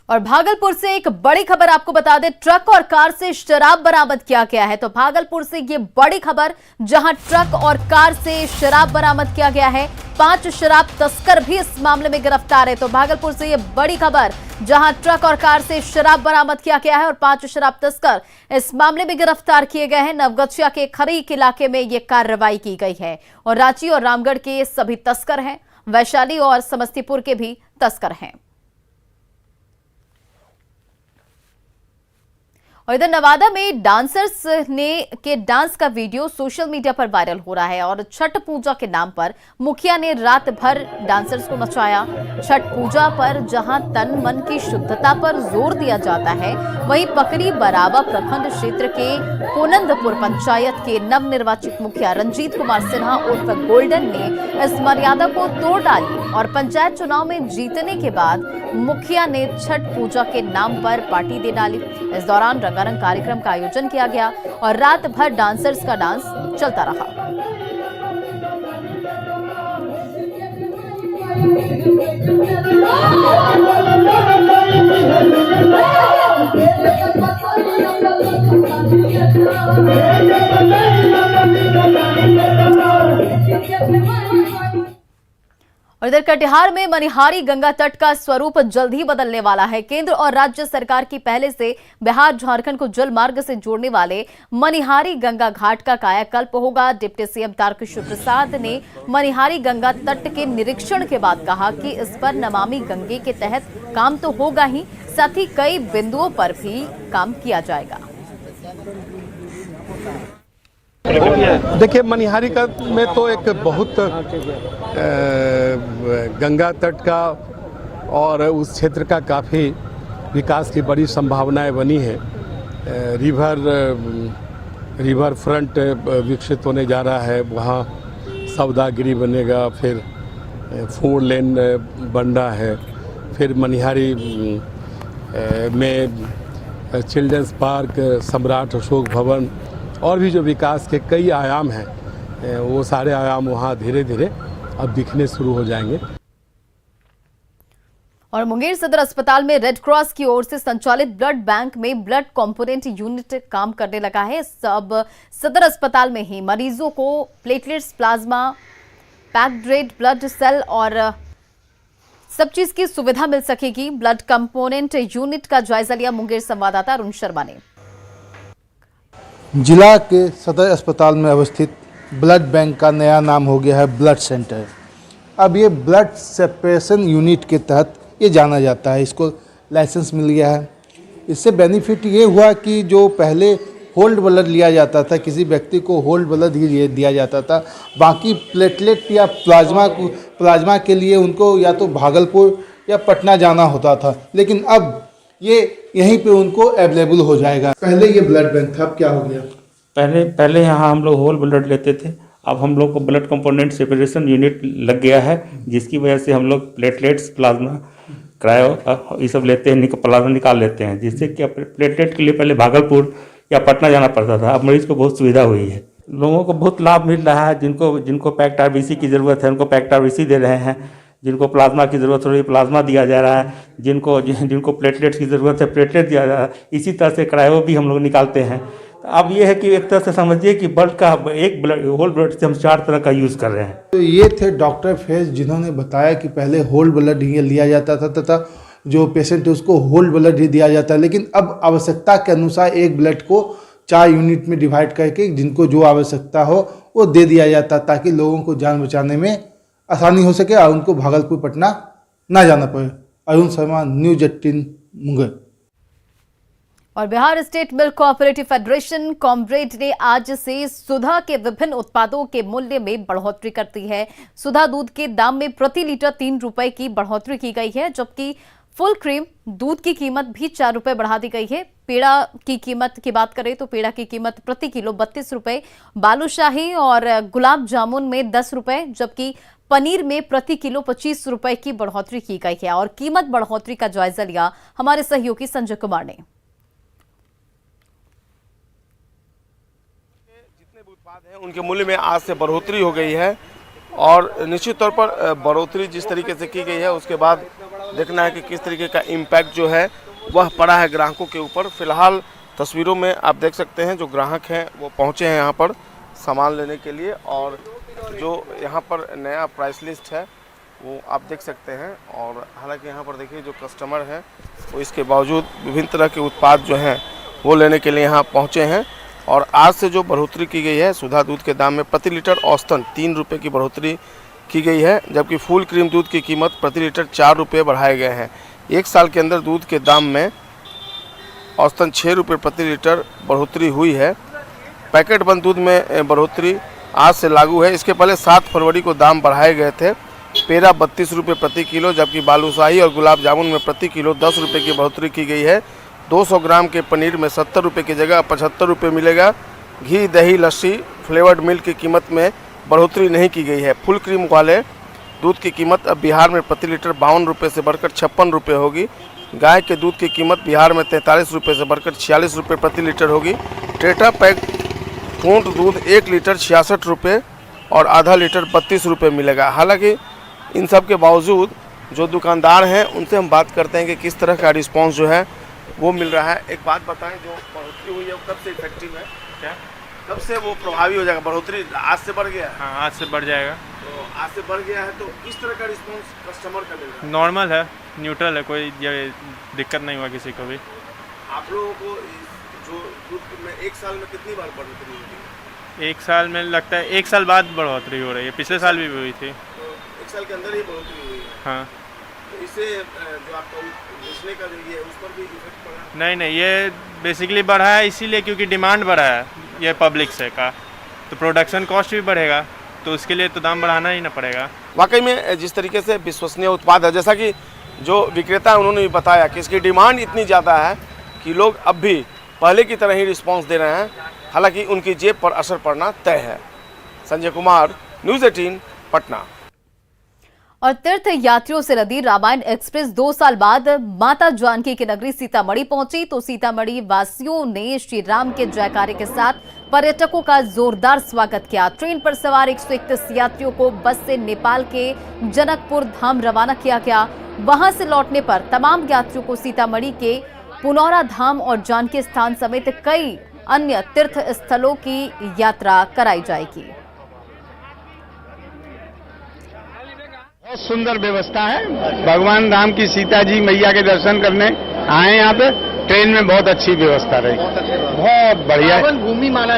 और भागलपुर से एक बड़ी खबर आपको बता दें, ट्रक और कार से शराब बरामद किया गया है। तो भागलपुर से ये बड़ी खबर, जहां ट्रक और कार से शराब बरामद किया गया है। 5 शराब तस्कर भी इस मामले में गिरफ्तार है। तो भागलपुर से ये बड़ी खबर, जहां ट्रक और कार से शराब बरामद किया गया है और 5 शराब तस्कर इस मामले में गिरफ्तार किए गए हैं। नवगछिया के खरीक इलाके में ये कार्रवाई की गई है और रांची और रामगढ़ के सभी तस्कर हैं। वैशाली और समस्तीपुर के भी तस्कर हैं। और इधर नवादा में डांसर्स के डांस का वीडियो सोशल मीडिया पर वायरल हो रहा है और छठ पूजा के नाम पर मुखिया ने रात भर डांसर्स को नचाया। छठ पूजा पर जहां तन मन की शुद्धता पर जोर दिया जाता है, वहीं पकरी बरावा प्रखंड क्षेत्र के कोनंदपुर पंचायत के नवनिर्वाचित मुखिया रंजीत कुमार सिन्हा उर्फ गोल्डन ने इस मर्यादा को तोड़ डाली और पंचायत चुनाव में जीतने के बाद मुखिया ने छठ पूजा के नाम पर पार्टी दे डाली। इस दौरान रंगारंग कार्यक्रम का आयोजन किया गया और रात भर डांसर्स का डांस चलता रहा। और इधर कटिहार में मनिहारी गंगा तट का स्वरूप जल्द ही बदलने वाला है। केंद्र और राज्य सरकार की पहले से बिहार झारखंड को जल मार्ग से जोड़ने वाले मनिहारी गंगा घाट का कायाकल्प होगा। डिप्टी सीएम तारकिशोर प्रसाद ने मनिहारी गंगा तट के निरीक्षण के बाद कहा कि इस पर नमामि गंगे के तहत काम तो होगा ही, साथ ही कई बिंदुओं पर भी काम किया जाएगा। देखिए, मनिहारी का में तो एक बहुत गंगा तट का और उस क्षेत्र का काफ़ी विकास की बड़ी संभावनाएं बनी है। रिवर फ्रंट विकसित होने जा रहा है, वहाँ सौदागिरी बनेगा, फिर 4 लेन बन रहा है, फिर मनिहारी में चिल्ड्रंस पार्क, सम्राट अशोक भवन और भी जो विकास के कई आयाम हैं, वो सारे आयाम वहाँ धीरे धीरे अब दिखने शुरू हो जाएंगे। और मुंगेर सदर अस्पताल में रेड क्रॉस की ओर से संचालित ब्लड बैंक में ब्लड कंपोनेंट यूनिट काम करने लगा है। अब सदर अस्पताल में ही मरीजों को platelets, plasma, packed red blood cell और सब चीज की सुविधा मिल सकेगी। ब्लड कंपोनेंट यूनिट का जायजा लिया मुंगेर संवाददाता अरुण शर्मा ने। जिला के सदर अस्पताल में अवस्थित ब्लड बैंक का नया नाम हो गया है ब्लड सेंटर। अब ये ब्लड सेपरेशन यूनिट के तहत ये जाना जाता है, इसको लाइसेंस मिल गया है। इससे बेनिफिट ये हुआ कि जो पहले होल्ड ब्लड लिया जाता था, किसी व्यक्ति को होल्ड ब्लड ही दिया जाता था, बाकी प्लेटलेट या प्लाज्मा के लिए उनको या तो भागलपुर या पटना जाना होता था, लेकिन अब ये यहीं पे उनको अवेलेबल हो जाएगा। पहले ये ब्लड बैंक था, अब क्या हो गया? पहले यहाँ हम लोग होल ब्लड लेते थे, अब हम लोग को ब्लड कंपोनेंट सेपरेशन यूनिट लग गया है, जिसकी वजह से हम लोग प्लेटलेट्स, प्लाज्मा, क्रायो ये सब लेते हैं, प्लाज्मा निकाल लेते हैं, जिससे कि प्लेटलेट के लिए पहले भागलपुर या पटना जाना पड़ता था। अब मरीज को बहुत सुविधा हुई है, लोगों को बहुत लाभ मिल रहा है। जिनको पैक्ड आरबीसी की ज़रूरत है उनको पैक्ड आरबीसी दे रहे हैं, जिनको प्लाज्मा की ज़रूरत हो रही है प्लाज्मा दिया जा रहा है, जिनको प्लेटलेट्स की ज़रूरत है प्लेटलेट दिया जा रहा है। इसी तरह से क्रायो भी हम लोग निकालते हैं। अब ये है कि एक तरह से समझिए कि ब्लड का एक ब्लड होल ब्लड से हम 4 तरह का यूज़ कर रहे हैं। तो ये थे डॉक्टर फैज, जिन्होंने बताया कि पहले होल ब्लड ही लिया जाता था तथा जो पेशेंट है उसको होल ब्लड ही दिया जाता है, लेकिन अब आवश्यकता के अनुसार एक ब्लड को 4 यूनिट में डिवाइड करके जिनको जो आवश्यकता हो वो दे दिया जाता, ताकि लोगों को जान बचाने में आसानी हो सके और उनको भागलपुर पटना ना जाना पड़े। अरुण शर्मा, न्यूज़ 18 मुंगेर। और Bihar state milk cooperative federation comrade ने आज से सुधा के विभिन्न उत्पादों के मूल्य में बढ़ोतरी कर दी है। सुधा दूध के दाम में प्रति लीटर 3 रुपए की बढ़ोतरी की गई है, जबकि फुल क्रीम दूध की कीमत भी 4 रुपए बढ़ा दी गई है। पेड़ा की कीमत की बात करें तो पेड़ा की कीमत प्रति किलो 32 रुपए, बालूशाही और गुलाब जामुन में 10 रुपए, जबकि पनीर में प्रति किलो 25 रुपए की बढ़ोतरी की गई है। और कीमत बढ़ोतरी का जायजा लिया हमारे सहयोगी संजय कुमार ने। जितने भी उत्पाद हैं उनके मूल्य में आज से बढ़ोतरी हो गई है और निश्चित तौर पर बढ़ोतरी जिस तरीके से की गई है उसके बाद देखना है कि किस तरीके का इम्पैक्ट जो है वह पड़ा है ग्राहकों के ऊपर। फिलहाल तस्वीरों में आप देख सकते हैं जो ग्राहक हैं वो पहुंचे हैं यहाँ पर सामान लेने के लिए, और जो यहाँ पर नया प्राइस लिस्ट है वो आप देख सकते हैं। और हालांकि यहाँ पर देखिए जो कस्टमर हैं वो इसके बावजूद विभिन्न तरह के उत्पाद जो हैं वो लेने के लिए यहाँ पहुँचे हैं। और आज से जो बढ़ोतरी की गई है सुधा दूध के दाम में प्रति लीटर औसतन 3 रुपये की बढ़ोतरी की गई है, जबकि फुल क्रीम दूध की कीमत प्रति लीटर 4 रुपये बढ़ाए गए हैं। एक साल के अंदर दूध के दाम में औसतन 6 रुपये प्रति लीटर बढ़ोतरी हुई है। पैकेट बंद दूध में बढ़ोतरी आज से लागू है। इसके पहले 7 फरवरी को दाम बढ़ाए गए थे। पेड़ा 32 रुपये प्रति किलो, जबकि बालूशाही और गुलाब जामुन में प्रति किलो 10 रुपये की बढ़ोतरी की गई है। 200 ग्राम के पनीर में 70 रुपये की जगह 75 रुपये मिलेगा। घी, दही, लस्सी, फ्लेवर्ड मिल्क की कीमत में बढ़ोतरी नहीं की गई है। फुल क्रीम वाले दूध की कीमत अब बिहार में प्रति लीटर 52 रुपये से बढ़कर 56 रुपये होगी। गाय के दूध की कीमत बिहार में 43 रुपये से बढ़कर 46 रुपये प्रति लीटर होगी। टेट्रा पैक ऊँट दूध 1 लीटर 66 रुपये और आधा लीटर 32 रुपये मिलेगा। हालांकि इन सब के बावजूद जो दुकानदार हैं उनसे हम बात करते हैं कि किस तरह का रिस्पांस जो है वो मिल रहा है। एक बात बताएं, जो बढ़ोतरी हुई है वो कब से इफेक्टिव है, क्या कब से वो प्रभावी हो जाएगा? बढ़ोतरी आज से बढ़ गया है? हाँ, आज से बढ़ जाएगा। तो आज से बढ़ गया है तो किस तरह का रिस्पांस कस्टमर का मिल रहा है? नॉर्मल है, न्यूट्रल है, कोई ये दिक्कत नहीं हुआ किसी को भी। आप लोगों को जो दूध में एक साल में कितनी बार बढ़ोतरी हुई है? एक साल में लगता है 1 साल बाद बढ़ोतरी हो रही है, पिछले साल भी हुई थी। तो एक साल के अंदर ही बढ़ोतरी हुई है। हाँ, तो इससे जो आपका बेचने का जो ये है उस पर भी इफेक्ट पड़ा? नहीं, ये बेसिकली बढ़ा है इसीलिए क्योंकि डिमांड बढ़ा है ये पब्लिक से का, तो प्रोडक्शन कॉस्ट भी बढ़ेगा, तो उसके लिए तो दाम बढ़ाना ही ना पड़ेगा। वाकई में जिस तरीके से विश्वसनीय उत्पाद है, जैसा कि जो विक्रेता है उन्होंने भी बताया कि इसकी डिमांड इतनी ज़्यादा है कि लोग अब भी पहले की तरह ही रिस्पांस दे रहे हैं। हालांकि उनकी जेब पर असर पड़ना तय है। संजय कुमार, न्यूज़ 18, पटना। और तीर्थ यात्रियों से लदी रामायण एक्सप्रेस 2 साल बाद माता जानकी की नगरी सीतामढ़ी पहुंची, तो सीतामढ़ी वासियों ने श्री राम के जयकारे के साथ पर्यटकों का जोरदार स्वागत किया। ट्रेन पर सवार 131 यात्रियों को बस से नेपाल के जनकपुर धाम रवाना किया गया। वहां से लौटने पर तमाम यात्रियों को सीतामढ़ी के पुनौरा धाम और जानकी स्थान समेत कई अन्य तीर्थ स्थलों की यात्रा कराई जाएगी। बहुत सुंदर व्यवस्था है। भगवान राम की सीता जी मैया के दर्शन करने आए यहाँ पे। ट्रेन में बहुत अच्छी व्यवस्था रही, बहुत बढ़िया भूमि माना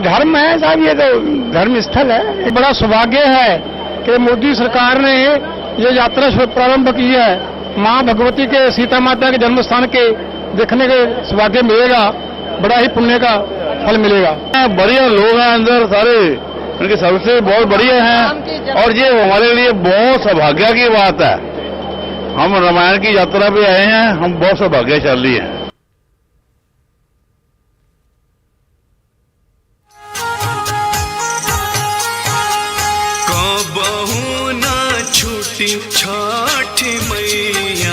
धर्म है साहब, ये तो धर्म स्थल है। बड़ा सौभाग्य है कि मोदी सरकार ने ये यात्रा प्रारंभ की है। माँ भगवती के, सीता माता के जन्म स्थान के देखने के सौभाग्य मिलेगा, बड़ा ही पुण्य का फल मिलेगा। बढ़िया लोग हैं अंदर सारे, उनके सबसे बहुत बढ़िया हैं, और ये हमारे लिए बहुत सौभाग्य की बात है। हम रामायण की यात्रा पे आए हैं, हम बहुत सौभाग्यशाली हैं।